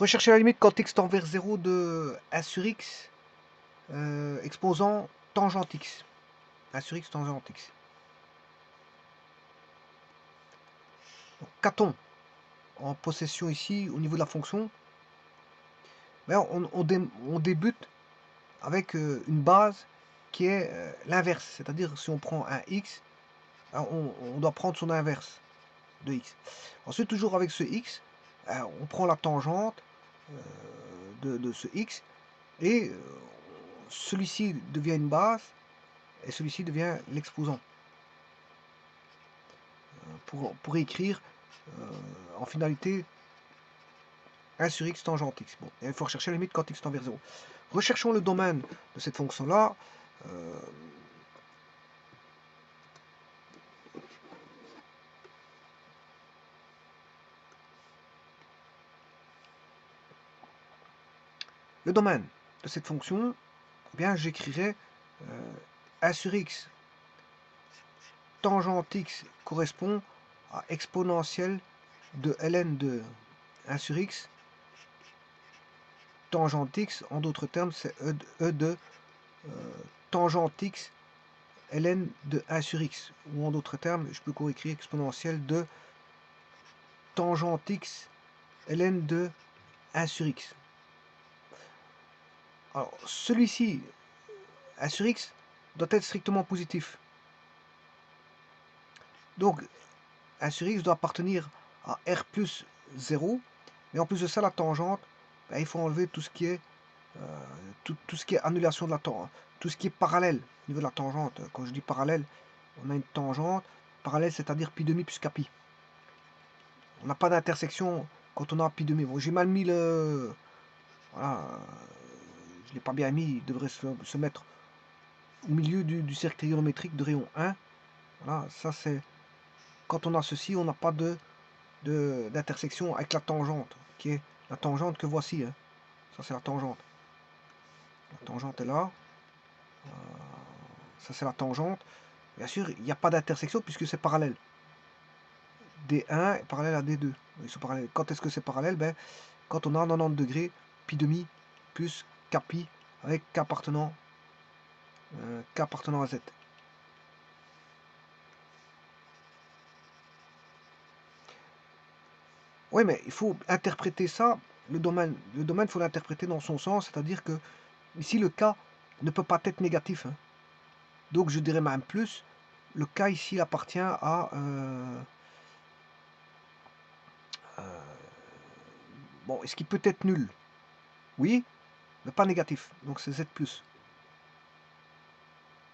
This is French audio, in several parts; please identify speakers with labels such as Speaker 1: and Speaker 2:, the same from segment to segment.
Speaker 1: Rechercher la limite quand x tend vers 0 de 1 sur x exposant tangente x. 1 sur x tangente x. Qu'a-t-on en possession ici au niveau de la fonction? Ben, on débute avec une base qui est l'inverse. C'est-à-dire si on prend un x, on doit prendre son inverse de x. Ensuite, toujours avec ce x, on prend la tangente de ce x et celui-ci devient une base et celui-ci devient l'exposant. Pour écrire en finalité 1 sur x tangente x. Bon, et il faut rechercher la limite quand x tend vers 0. Recherchons le domaine de cette fonction-là. Le domaine de cette fonction, eh bien j'écrirai 1 sur x tangente x correspond à exponentielle de ln de 1 sur x. Tangente x, en d'autres termes, c'est e de tangente x ln de 1 sur x. Ou en d'autres termes, je peux coécrire exponentielle de tangente x ln de 1 sur x. Alors, celui-ci, 1 sur x, doit être strictement positif. Donc, 1 sur x doit appartenir à r plus 0. Mais en plus de ça, la tangente, ben, il faut enlever tout ce qui est tout ce qui est annulation de la tangente, tout ce qui est parallèle au niveau de la tangente. Quand je dis parallèle, on a une tangente parallèle, c'est-à-dire pi demi plus capi. On n'a pas d'intersection quand on a pi demi. Bon, j'ai mal mis le... Voilà, je ne l'ai pas bien mis, il devrait se mettre au milieu du cercle trigonométrique de rayon 1. Voilà, ça c'est... Quand on a ceci, on n'a pas d'intersection avec la tangente, qui est la tangente que voici. Hein. Ça c'est la tangente. La tangente est là. Ça c'est la tangente. Bien sûr, il n'y a pas d'intersection puisque c'est parallèle. D1 est parallèle à D2. Ils sont parallèles. Quand est-ce que c'est parallèle? Ben, quand on a 90 degrés, pi demi plus kpi avec k appartenant à z. Oui, mais il faut interpréter ça, le domaine, il faut l'interpréter dans son sens, c'est-à-dire que ici le k ne peut pas être négatif. Hein. Donc je dirais même plus, le k ici appartient à... bon, est-ce qu'il peut être nul? Oui, mais pas négatif. Donc c'est z+.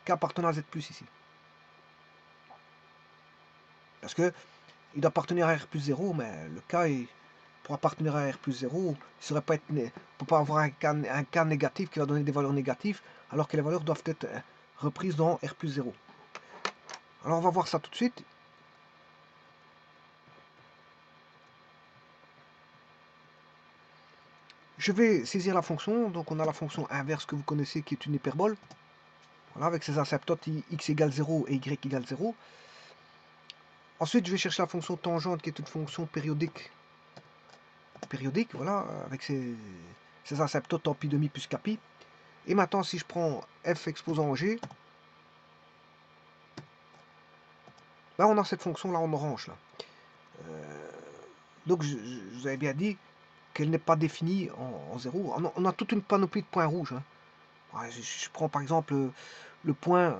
Speaker 1: K appartenant à z+, ici. Parce que il doit appartenir à R plus 0, mais le K, pour appartenir à R plus 0, il ne peut pas avoir un K négatif qui va donner des valeurs négatives, alors que les valeurs doivent être reprises dans R plus 0. Alors on va voir ça tout de suite. Je vais saisir la fonction, donc on a la fonction inverse que vous connaissez qui est une hyperbole. Voilà, avec ses asymptotes x égale 0 et y égale 0. Ensuite, je vais chercher la fonction tangente qui est une fonction périodique. Voilà, avec ses asymptotes en pi demi plus kpi. Et maintenant, si je prends f exposant g, là on a cette fonction là en orange. Là. Donc je vous avais bien dit qu'elle n'est pas définie en 0. On a toute une panoplie de points rouges. Hein. Je prends par exemple le point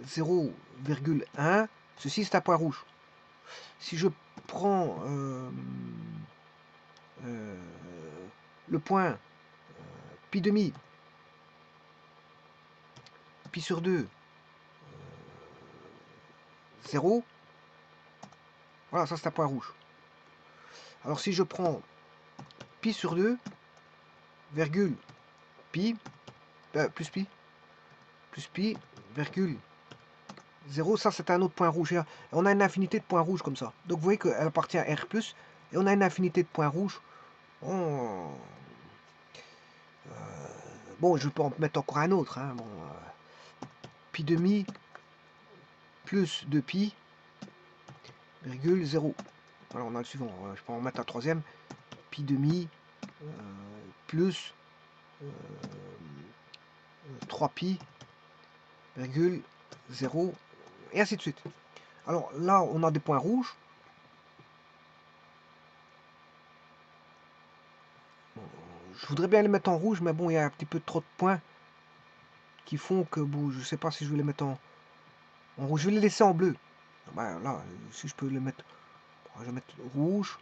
Speaker 1: 0,1. Ceci c'est un point rouge. Si je prends le point pi demi, pi sur 2, 0, voilà, ça c'est un point rouge. Alors si je prends pi sur 2, virgule, pi, plus pi, virgule, 0, ça c'est un autre point rouge. Et on a une infinité de points rouges comme ça. Donc vous voyez qu'elle appartient à R+, et on a une infinité de points rouges. Bon, je peux en mettre encore un autre. Hein. Bon, pi demi plus 2 pi, virgule 0. Voilà, on a le suivant. Je peux en mettre un troisième. pi demi plus 3pi virgule 0 et ainsi de suite. Alors là, on a des points rouges. Bon, je voudrais bien les mettre en rouge, mais bon, il y a un petit peu trop de points qui font que bon, je sais pas si je vais les mettre en rouge. Je vais les laisser en bleu. Ben, là, si je peux les mettre, je vais mettre rouge,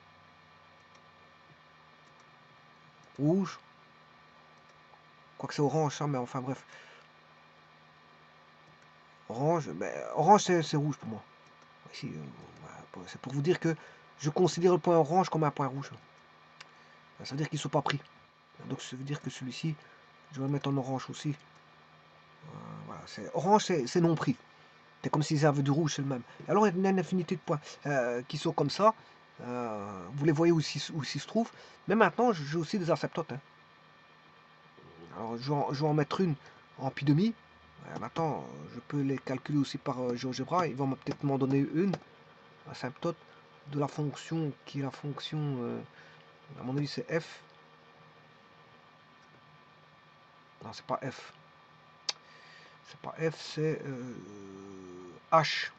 Speaker 1: rouge. Quoique c'est orange, ça, mais enfin bref. Orange, ben, orange c'est rouge pour moi. Ici, c'est pour vous dire que je considère le point orange comme un point rouge. Ça veut dire qu'ils ne sont pas pris. Donc ça veut dire que celui-ci, je vais le mettre en orange aussi. Voilà, orange, c'est non pris. C'est comme s'ils avaient du rouge, c'est le même. Alors il y a une infinité de points qui sont comme ça. Vous les voyez où ils se trouvent. Mais maintenant, j'ai aussi des asymptotes. Hein. Alors je vais en mettre une en pi demi. Maintenant, je peux les calculer aussi par GeoGebra. Ils vont peut-être m'en donner une asymptote de la fonction qui est la fonction, à mon avis c'est f. Non, c'est pas f. C'est pas f, c'est h.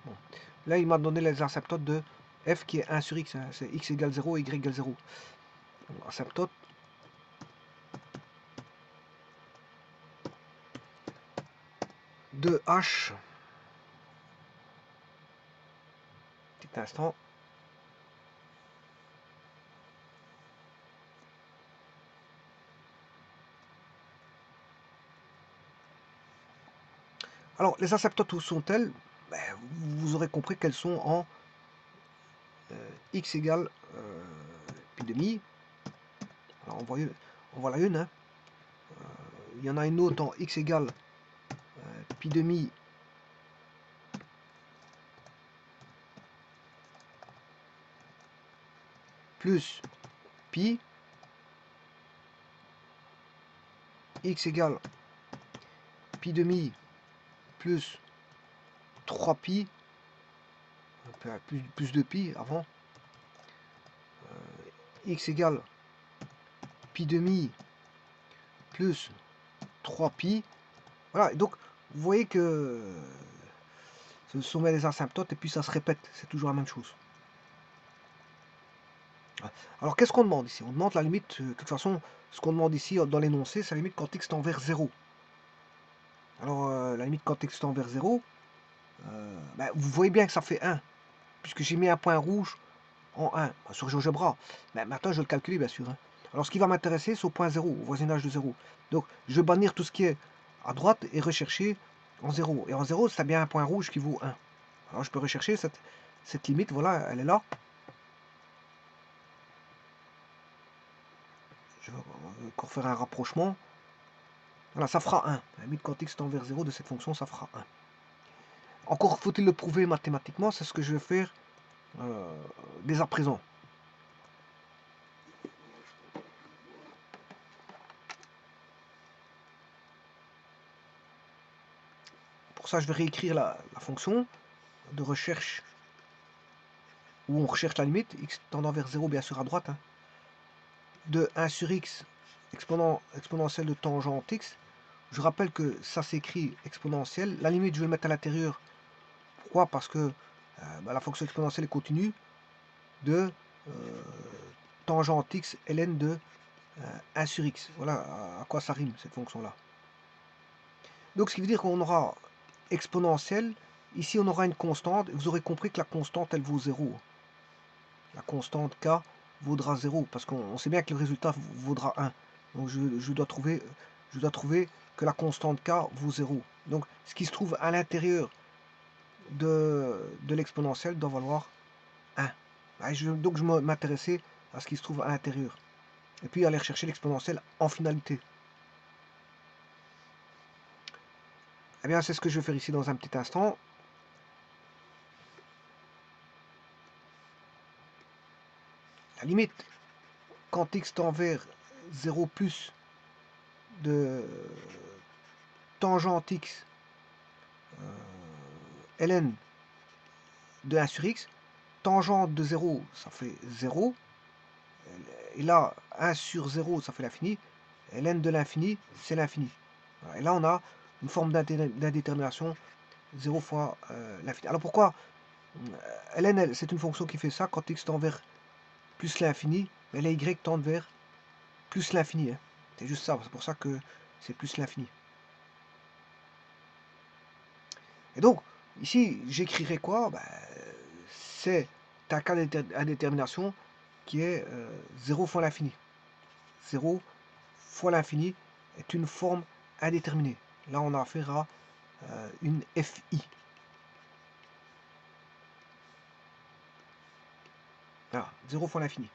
Speaker 1: Bon. Là, il m'a donné les asymptotes de f qui est 1 sur x. Hein. C'est x égale 0, y égale 0. Donc, asymptote de h. Petit instant. Alors, les asymptotes où sont-elles? Ben, vous aurez compris qu'elles sont en x égale pi demi. Alors, on voit la une. Hein. Il y en a une autre en x égale pi demi plus pi, x égale pi demi plus 3pi, plus de pi avant, x égale pi demi plus 3pi. Voilà, et donc vous voyez que ce sont les asymptotes et puis ça se répète, c'est toujours la même chose. Alors qu'est-ce qu'on demande ici? On demande la limite, de toute façon, ce qu'on demande ici dans l'énoncé, c'est la limite quand x tend vers 0. Alors la limite quand x tend vers 0, ben, vous voyez bien que ça fait 1, puisque j'ai mis un point rouge en 1, sur GeoGebra. Mais maintenant, je vais le calculer, bien sûr. Hein. Alors, ce qui va m'intéresser, c'est au point 0, au voisinage de 0. Donc, je vais bannir tout ce qui est à droite et rechercher en 0. Et en 0, c'est bien un point rouge qui vaut 1. Alors, je peux rechercher cette limite, voilà, elle est là. Je vais encore faire un rapprochement. Voilà, ça fera 1. La limite quand x tend vers 0 de cette fonction, ça fera 1. Encore faut-il le prouver mathématiquement, c'est ce que je vais faire dès à présent. Pour ça, je vais réécrire la fonction de recherche où on recherche la limite, x tendant vers 0 bien sûr à droite, hein, de 1 sur x exponentielle de tangente x. Je rappelle que ça s'écrit exponentielle. La limite, je vais le mettre à l'intérieur. Pourquoi? Parce que la fonction exponentielle est continue de tangente x ln de 1 sur x. Voilà à quoi ça rime cette fonction-là. Donc ce qui veut dire qu'on aura exponentielle. Ici, on aura une constante. Vous aurez compris que la constante, elle vaut 0. La constante k vaudra 0, parce qu'on sait bien que le résultat vaudra 1. Donc je dois trouver que la constante k vaut 0. Donc ce qui se trouve à l'intérieur de l'exponentielle doit valoir 1. Donc je m'intéressais à ce qui se trouve à l'intérieur. Et puis aller rechercher l'exponentielle en finalité. Eh bien c'est ce que je vais faire ici dans un petit instant. La limite, quand x tend vers 0 plus de tangente x ln de 1 sur x, tangente de 0, ça fait 0, Et là, 1 sur 0, ça fait l'infini. Et ln de l'infini, c'est l'infini. Voilà. Et là, on a une forme d'indétermination 0 fois l'infini. Alors pourquoi ln, c'est une fonction qui fait ça quand x tend vers plus l'infini, mais la y tend vers plus l'infini. Hein. C'est juste ça, c'est pour ça que c'est plus l'infini. Et donc, ici, j'écrirai quoi? C'est un cas d'indétermination qui est 0 fois l'infini. 0 fois l'infini est une forme indéterminée. Là, on a affaire à une FI. Voilà, 0 fois l'infini.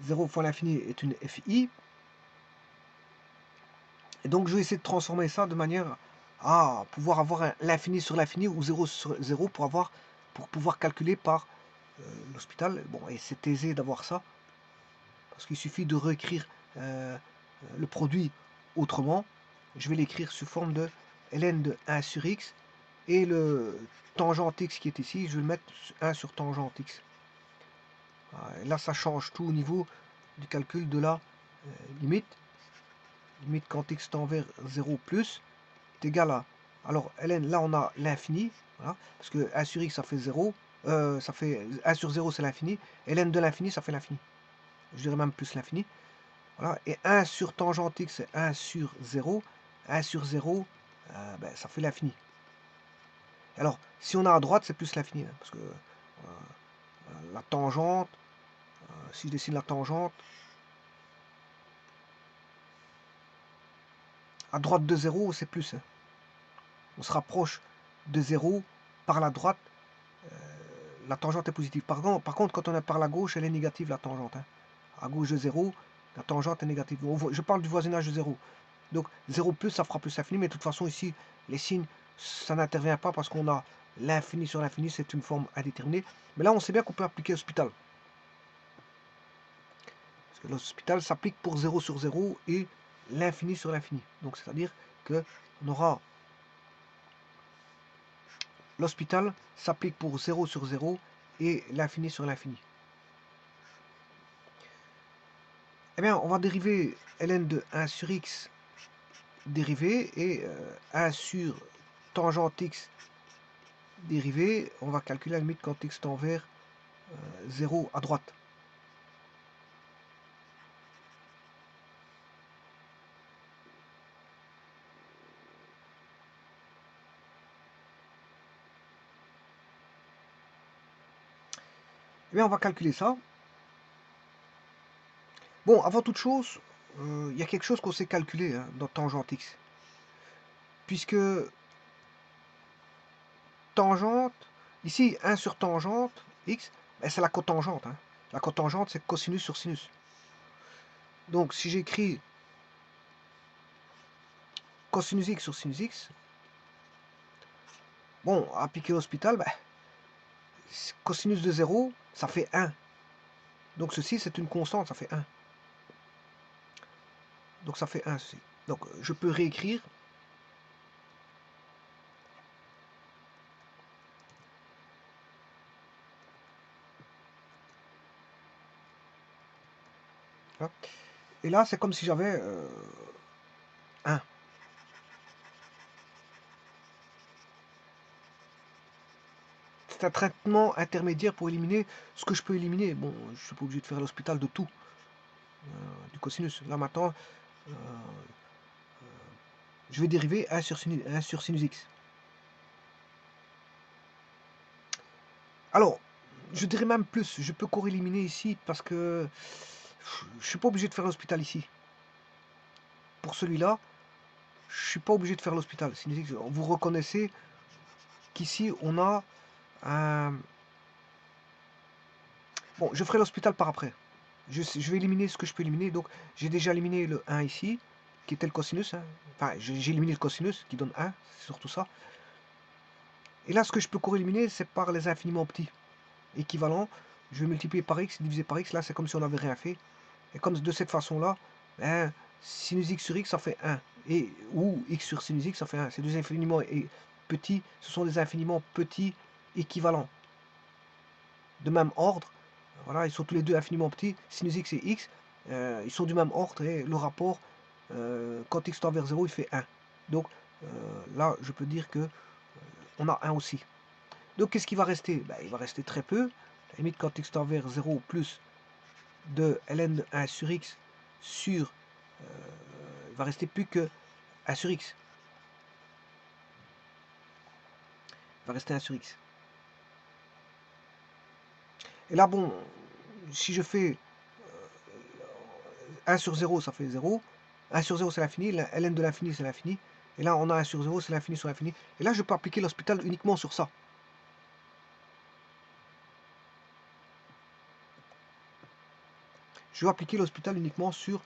Speaker 1: 0 fois l'infini est une FI. Et donc, je vais essayer de transformer ça de manière à pouvoir avoir l'infini sur l'infini ou 0 sur 0 pour pouvoir calculer par l'hospital. Bon, et c'est aisé d'avoir ça. Parce qu'il suffit de réécrire le produit autrement. Je vais l'écrire sous forme de ln de 1 sur x. Et le tangente x qui est ici, je vais le mettre 1 sur tangente x. Et là, ça change tout au niveau du calcul de la limite. Limite quand x tend vers 0 plus est égal à... Alors, ln, là, on a l'infini. Voilà, parce que 1 sur x, ça fait 0. Ça fait 1 sur 0, c'est l'infini. Et ln de l'infini, ça fait l'infini. Je dirais même plus l'infini. Voilà, et 1 sur tangente x, c'est 1 sur 0. 1 sur 0, ça fait l'infini. Alors, si on a à droite, c'est plus l'infini. Hein, parce que la tangente, si je dessine la tangente, à droite de 0, c'est plus. Hein. On se rapproche de 0 par la droite, la tangente est positive. Par contre, quand on est par la gauche, elle est négative, la tangente. Hein. À gauche de 0, la tangente est négative. Je parle du voisinage de 0. Donc 0 plus, ça fera plus l'infini, mais de toute façon, ici, les signes, ça n'intervient pas parce qu'on a l'infini sur l'infini, c'est une forme indéterminée. Mais là, on sait bien qu'on peut appliquer l'hospital. Parce que l'hospital s'applique pour 0 sur 0 et l'infini sur l'infini. Donc, c'est-à-dire qu'on aura l'hospital s'applique pour 0 sur 0 et l'infini sur l'infini. Eh bien, on va dériver ln de 1 sur x dérivé et 1 sur tangente x dérivé. On va calculer la limite quand x tend vers 0 à droite. Eh bien, on va calculer ça. Bon, avant toute chose, il y a quelque chose qu'on sait calculer hein, dans tangente x. Puisque tangente, ici 1 sur tangente x, c'est la cotangente. Hein. La cotangente, c'est cosinus sur sinus. Donc, si j'écris cosinus x sur sinus x, bon, appliquer l'hospital, cosinus de 0, ça fait 1. Donc, ceci, c'est une constante, ça fait 1. Donc, ça fait 1, ceci. Donc, je peux réécrire. Et là, c'est comme si j'avais 1. C'est un traitement intermédiaire pour éliminer ce que je peux éliminer. Bon, je ne suis pas obligé de faire l'hospital de tout. Du cosinus. Là, maintenant, je vais dériver 1 sur sinus x. Alors, je dirais même plus. Je peux co-éliminer ici parce que je ne suis pas obligé de faire l'hospital ici. Pour celui-là, je ne suis pas obligé de faire l'hospital. Vous reconnaissez qu'ici, on a un... Bon, je ferai l'hospital par après. Je vais éliminer ce que je peux éliminer. Donc, j'ai déjà éliminé le 1 ici, qui était le cosinus. Hein. Enfin, j'ai éliminé le cosinus, qui donne 1. C'est surtout ça. Et là, ce que je peux co-éliminer, c'est par les infiniment petits. Équivalent, je vais multiplier par x, diviser par x. Là, c'est comme si on n'avait rien fait. Et comme de cette façon-là, sinus x sur x, ça fait 1. Ou x sur sinus x, ça fait 1. Ces deux infiniment petits, ce sont des infiniment petits équivalents. De même ordre. Voilà, ils sont tous les deux infiniment petits, sinus x et x, ils sont du même ordre et le rapport, quand x tend vers 0, il fait 1. Donc là, je peux dire que on a 1 aussi. Donc qu'est-ce qui va rester? Ben, il va rester très peu. À la limite, quand x tend vers 0 plus de ln de 1 sur x sur... il va rester plus que 1 sur x. Il va rester 1 sur x. Et là, bon, si je fais 1 sur 0, ça fait 0. 1 sur 0, c'est l'infini. Ln de l'infini, c'est l'infini. Et là, on a 1 sur 0, c'est l'infini sur l'infini. Et là, je peux appliquer l'hospital uniquement sur ça. Je vais appliquer l'hospital uniquement sur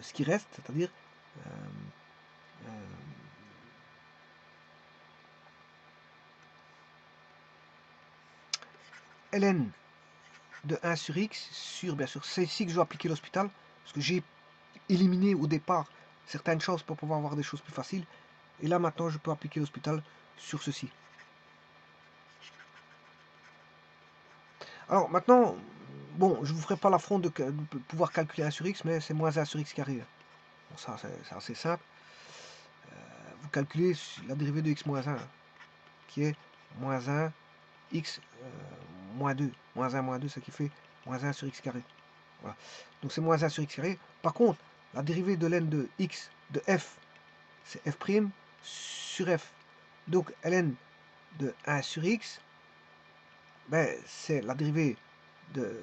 Speaker 1: ce qui reste, c'est-à-dire ln de 1 sur x sur, bien sûr, c'est ici que je vais appliquer l'hospital, parce que j'ai éliminé au départ certaines choses pour pouvoir avoir des choses plus faciles. Et là, maintenant, je peux appliquer l'hospital sur ceci. Alors, maintenant, bon, je ne vous ferai pas l'affront de pouvoir calculer 1 sur x, mais c'est moins 1 sur x carré. Bon, ça, c'est assez simple. Vous calculez la dérivée de x moins 1, qui est moins 1 x moins 2. Moins 1 moins 2, ce qui fait moins 1 sur x carré. Voilà. Donc c'est moins 1 sur x carré. Par contre, la dérivée de ln de x de f, c'est f' sur f. Donc ln de 1 sur x, ben, c'est la dérivée de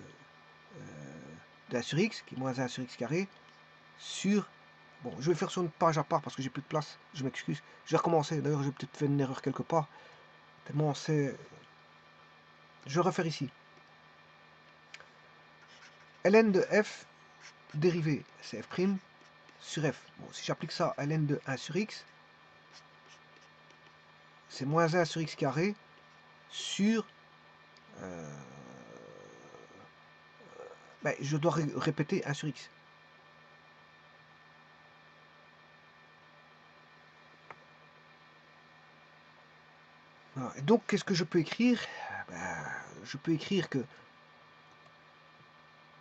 Speaker 1: 1 sur x, qui est moins 1 sur x carré, sur... Bon, je vais faire sur une page à part parce que j'ai plus de place. Je m'excuse. Je vais recommencer. D'ailleurs, j'ai peut-être fait une erreur quelque part. Tellement c'est... Je vais refaire ici. ln de f dérivée, c'est f' sur f. Bon, si j'applique ça à ln de 1 sur x, c'est moins 1 sur x carré sur... ben, je dois répéter 1 sur x. Voilà. Et donc, qu'est-ce que je peux écrire? Ben, je peux écrire que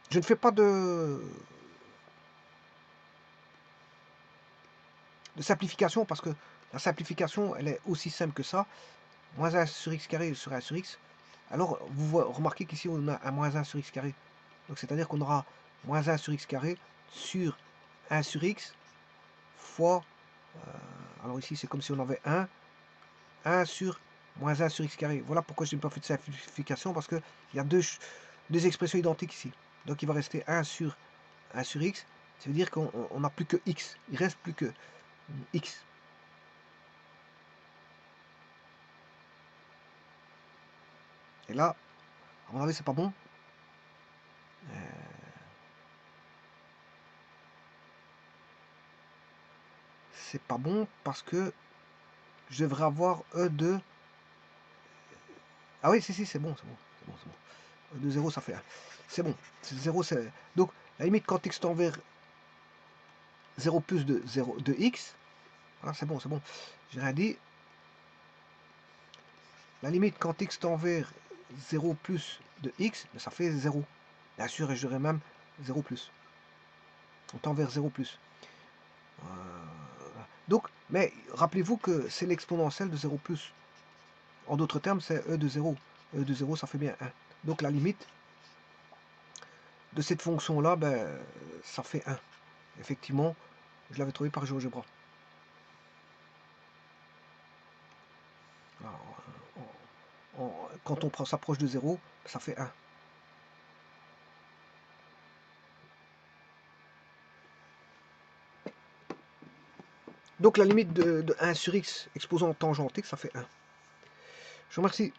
Speaker 1: je ne fais pas de simplification parce que la simplification, elle est aussi simple que ça. Moins 1 sur x carré sur 1 sur x. Alors, vous remarquez qu'ici, on a un moins 1 sur x carré. Donc, c'est-à-dire qu'on aura moins 1 sur x carré sur 1 sur x fois... alors ici, c'est comme si on avait 1 sur moins 1 sur x carré. Voilà pourquoi je n'ai pas fait de simplification, parce qu'il y a deux expressions identiques ici. Donc, il va rester 1 sur x. Ça veut dire qu'on n'a plus que x. Il reste plus que x. Et là, à mon avis, c'est pas bon. C'est pas bon parce que je devrais avoir E de... Ah oui, si, c'est bon, c'est bon, c'est bon, c'est bon. E de 0, ça fait 1. C'est bon, 0, c'est... Donc, la limite, quand x tend vers 0 plus de 0 de x, voilà, c'est bon, j'ai rien dit. La limite, quand x tend vers 0 plus de x, ça fait 0. Bien sûr, et j'aurais même 0 plus. On tend vers 0 plus. Donc, mais rappelez-vous que c'est l'exponentielle de 0 plus. En d'autres termes, c'est E de 0. E de 0, ça fait bien 1. Donc la limite de cette fonction-là, ben, ça fait 1. Effectivement, je l'avais trouvé par GeoGebra. Quand on s'approche de 0, ça fait 1. Donc la limite de 1 sur x exposant tangente x, ça fait 1. Je vous remercie.